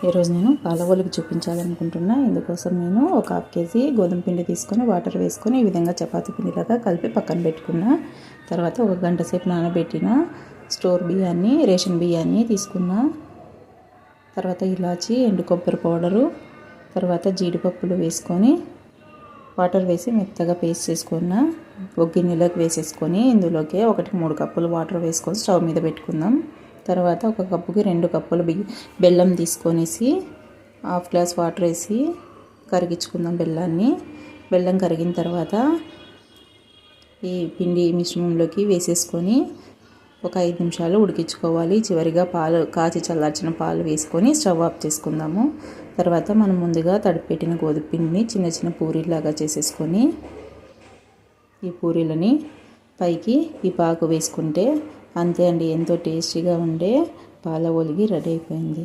ఈరోజు నేను పాల ఒలికి చూపించాలనుకుంటున్నా. ఇందుకోసం నేను ఒక హాఫ్ కేజీ గోధుమ పిండి తీసుకొని వాటర్ వేసుకొని ఈ విధంగా చపాతీ పిండిలాగా కలిపి పక్కన పెట్టుకున్నా. తర్వాత ఒక గంట సేపు నానబెట్టిన స్టోర్ బియ్యాన్ని, రేషన్ బియ్యాన్ని తీసుకున్నా. తర్వాత ఇలాచి, ఎండు కొబ్బరి పౌడరు, తర్వాత జీడిపప్పులు వేసుకొని వాటర్ వేసి మెత్తగా పేస్ట్ చేసుకున్నా. ఒక గిన్నెలోకి వేసేసుకొని ఇందులోకి 1-3 కప్పులు వాటర్ వేసుకొని స్టవ్ మీద పెట్టుకుందాం. తర్వాత ఒక కప్పుకి 2 కప్పులు బెల్లం తీసుకొనేసి హాఫ్ గ్లాస్ వాటర్ వేసి కరిగించుకుందాం బెల్లాన్ని. బెల్లం కరిగిన తర్వాత ఈ పిండి మిశ్రమంలోకి వేసేసుకొని ఒక 5 నిమిషాలు ఉడికించుకోవాలి. చివరిగా పాలు కాచి చల్లార్చిన పాలు వేసుకొని స్టవ్ ఆఫ్ చేసుకుందాము. తర్వాత మనం ముందుగా తడిపెట్టిన గోధుమ పిండిని చిన్న చిన్న పూరీలాగా చేసేసుకొని ఈ పూరీలని పైకి ఈ పాకు వేసుకుంటే అంతే అండి, ఎంతో టేస్టీగా ఉండే పాల ఒలిగి రెడీ అయిపోయింది.